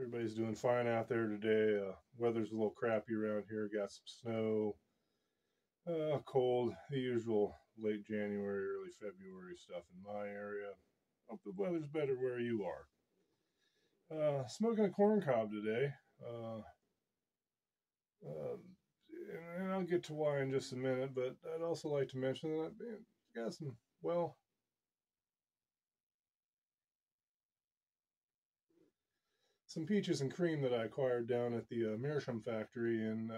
everybody's doing fine out there today. Weather's a little crappy around here. Got some snow, cold, the usual late January, early February stuff in my area. Hope the weather's better where you are. Smoking a corn cob today. And I'll get to why in just a minute, but I'd also like to mention that I've got some peaches and cream that I acquired down at the Meerschaum factory in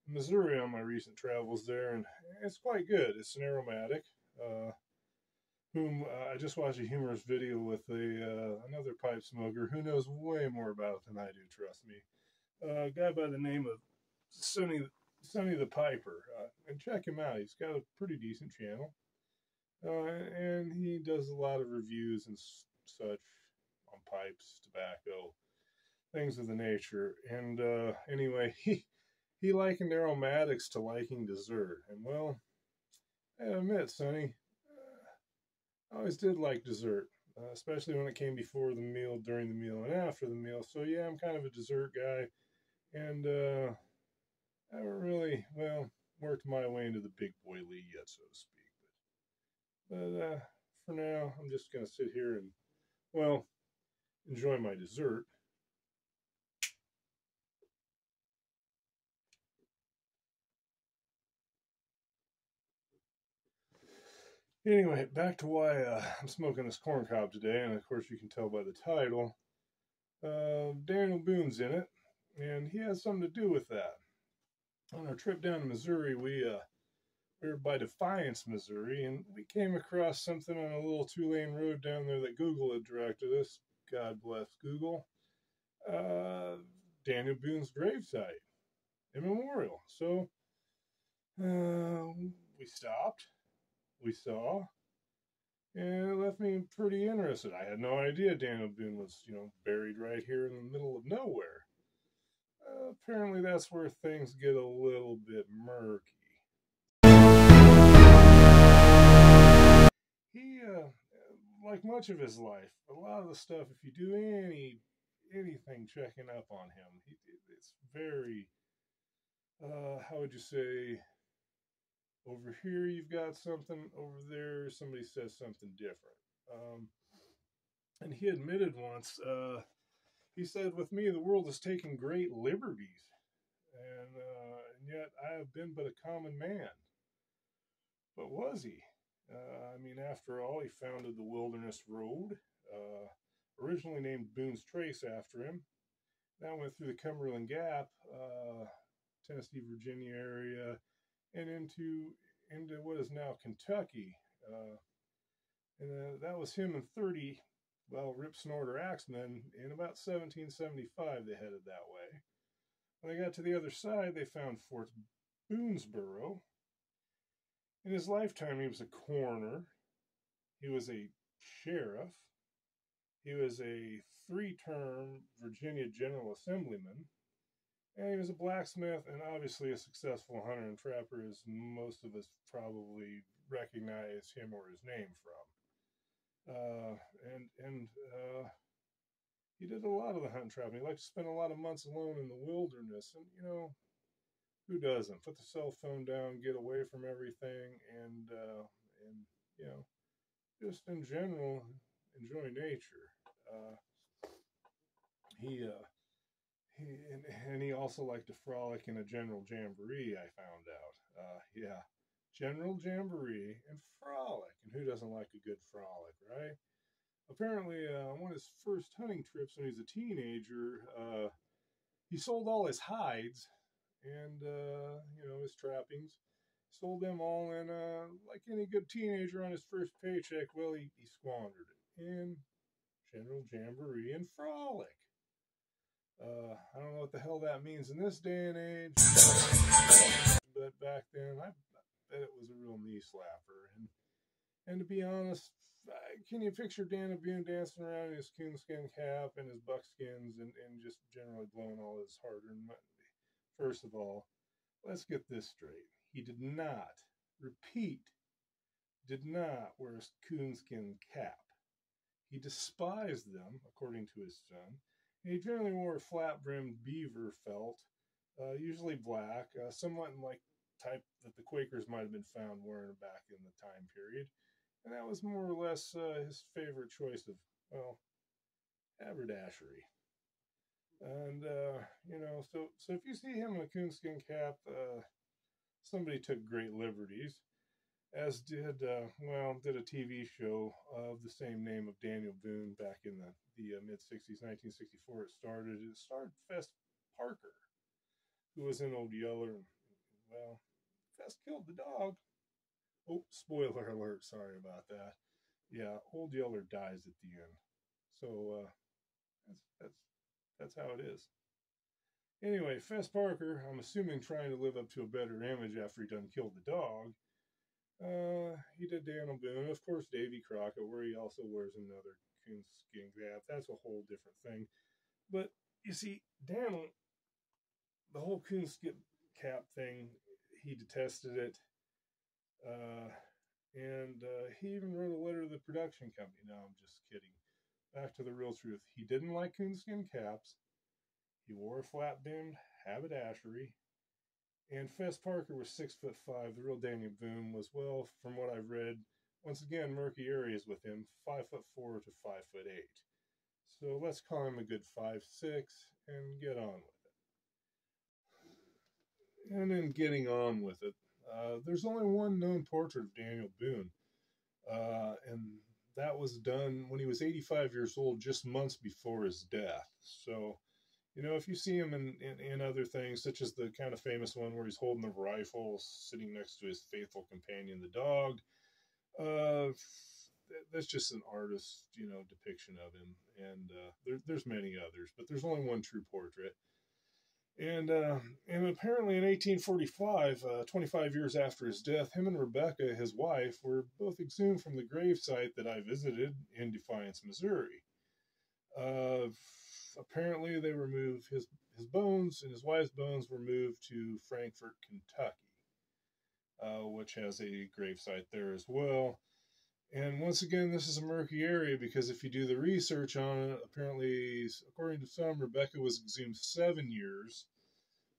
Missouri on my recent travels there, and it's quite good. It's an aromatic. I just watched a humorous video with another pipe smoker who knows way more about it than I do, trust me. A guy by the name of Sonny the Piper, and check him out. He's got a pretty decent channel, and he does a lot of reviews and such on pipes, tobacco, things of the nature. And anyway, he likened aromatics to liking dessert. And well, I admit, Sonny, I always did like dessert, especially when it came before the meal, during the meal, and after the meal. So yeah, I'm kind of a dessert guy, and I haven't really, worked my way into the big boy league yet, so to speak. But for now, I'm just going to sit here and, enjoy my dessert. Anyway, back to why I'm smoking this corn cob today, and of course you can tell by the title. Daniel Boone's in it, and he has something to do with that. On our trip down to Missouri, we were by Defiance, Missouri, and we came across something on a little 2-lane road down there that Google had directed us. God bless Google. Daniel Boone's gravesite, a memorial. So we stopped, we saw, and it left me pretty interested. I had no idea Daniel Boone was, buried right here in the middle of nowhere. Apparently that's where things get a little bit murky. He, like much of his life, a lot of the stuff, if you do anything checking up on him, it's very, how would you say, over here you've got something, over there somebody says something different. And he admitted once, he said, with me the world is taking great liberties, and yet I have been but a common man. But was he? After all, he founded the Wilderness Road, originally named Boone's Trace after him. That went through the Cumberland Gap, Tennessee, Virginia area, and into what is now Kentucky. And that was him and 30, Rip Snorter Axemen. In about 1775, they headed that way. When they got to the other side, they found Fort Boonesboro. In his lifetime, he was a coroner. He was a sheriff. He was a 3-term Virginia General Assemblyman. And he was a blacksmith and obviously a successful hunter and trapper, as most of us probably recognize him or his name from. He did a lot of the hunt and trapping. He liked to spend a lot of months alone in the wilderness. And, who doesn't? Put the cell phone down, get away from everything, and just in general, enjoy nature. He also liked to frolic in a general jamboree, I found out. General jamboree and frolic. And who doesn't like a good frolic, right? Apparently, on one of his first hunting trips when he was a teenager, he sold all his hides and, his trappings. Sold them all, and like any good teenager on his first paycheck, he squandered it in general jamboree and frolic. I don't know what the hell that means in this day and age, but back then, I bet it was a real knee slapper. And to be honest, can you picture Daniel Boone dancing around in his coonskin cap and his buckskins and just generally blowing all his hard-earned money? First of all, let's get this straight. He did not wear a coonskin cap. He despised them, according to his son, He generally wore a flat-brimmed beaver felt, usually black, somewhat in like type that the Quakers might have been found wearing back in the time period. And that was more or less his favorite choice of, well, haberdashery. And so if you see him in a coonskin cap, somebody took great liberties, as did a TV show of the same name of Daniel Boone back in the mid '60s, 1964. It starred Fess Parker, who was in Old Yeller. And, well, Fess killed the dog. Oh, spoiler alert! Sorry about that. Yeah, Old Yeller dies at the end. So that's that's that's how it is. Anyway, Fess Parker, I'm assuming trying to live up to a better image after he done killed the dog. He did Daniel Boone, of course, Davy Crockett, where he also wears another coonskin cap. That's a whole different thing. But you see, Daniel, the whole coonskin cap thing, he detested it. Uh, and he even wrote a letter to the production company. No, I'm just kidding. Back to the real truth. He didn't like coonskin caps. He wore a flat brimmed haberdashery. And Fess Parker was 6'5". The real Daniel Boone was, well, from what I've read, once again, murky areas with him, 5'4" to 5'8". So let's call him a good 5'6" and get on with it. And in getting on with it, there's only one known portrait of Daniel Boone, and that was done when he was 85 years old, just months before his death. So, if you see him in other things, such as the kind of famous one where he's holding the rifle, sitting next to his faithful companion, the dog, uh, that's just an artist, depiction of him. And there's many others, but there's only one true portrait. And apparently in 1845, 25 years after his death, him and Rebecca, his wife, were both exhumed from the gravesite that I visited in Defiance, Missouri. Uh, Apparently, they were moved. His bones and his wife's bones were moved to Frankfort, Kentucky, which has a gravesite there as well. And once again, this is a murky area because if you do the research on it, apparently, according to some, Rebecca was exhumed 7 years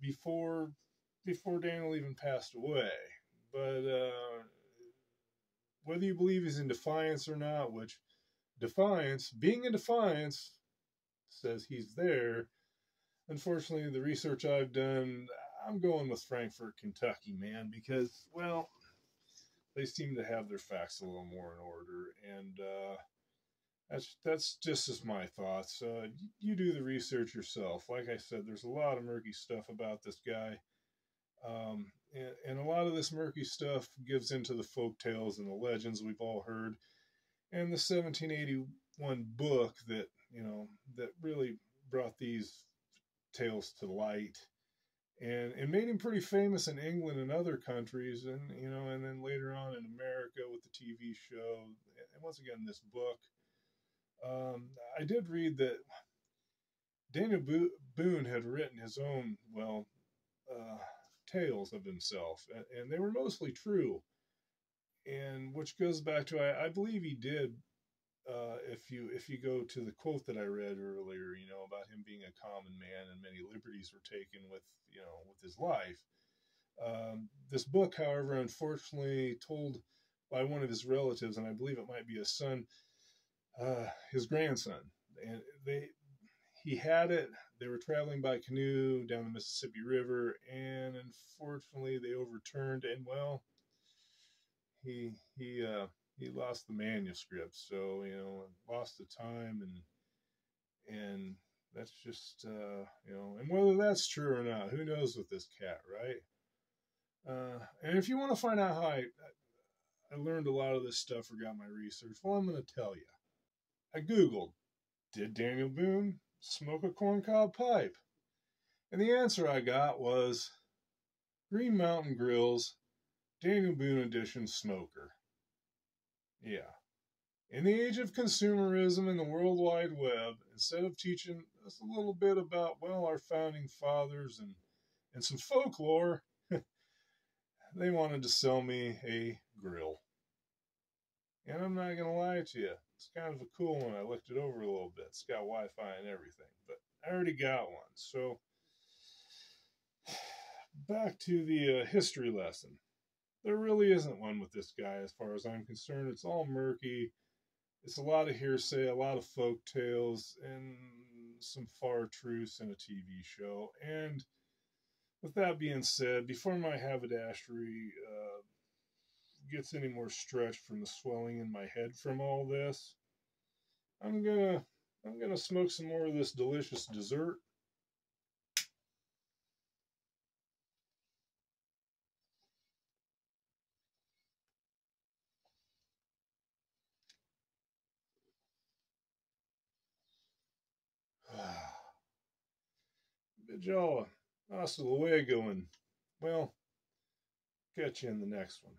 before Daniel even passed away. But whether you believe he's in Defiance or not, which being in Defiance, says he's there. Unfortunately, the research I've done, I'm going with Frankfort, Kentucky, man, because, well, they seem to have their facts a little more in order, and that's just as my thoughts. You do the research yourself. Like I said, there's a lot of murky stuff about this guy, and a lot of this murky stuff gives into the folk tales and the legends we've all heard, and the 1781 book that that really brought these tales to light and made him pretty famous in England and other countries, and then later on in America with the TV show, and once again this book. I did read that Daniel Boone had written his own tales of himself, and they were mostly true, and which goes back to I believe he did. If you go to the quote that I read earlier, about him being a common man and many liberties were taken with his life. This book, however, unfortunately told by one of his relatives, and I believe it might be his son, his grandson, and he had it. They were traveling by canoe down the Mississippi River, and unfortunately, they overturned, and well, he lost the manuscript, so lost the time, and that's just and whether that's true or not, who knows with this cat, right? And if you want to find out how I learned a lot of this stuff or got my research, well, I'm going to tell you. I googled, did Daniel Boone smoke a corncob pipe? And the answer I got was Green Mountain Grill's Daniel Boone edition smoker. Yeah. In the age of consumerism and the World Wide Web, instead of teaching us a little bit about, well, our founding fathers and some folklore, they wanted to sell me a grill. And I'm not going to lie to you, it's kind of a cool one. I looked it over a little bit. It's got Wi-Fi and everything. But I already got one. So back to the history lesson. There really isn't one with this guy, as far as I'm concerned. It's all murky. It's a lot of hearsay, a lot of folk tales, and some far truths in a TV show. And with that being said, before my haberdashery gets any more stretched from the swelling in my head from all this, I'm gonna smoke some more of this delicious dessert. Bid y'all hasta luego, and well, catch you in the next one.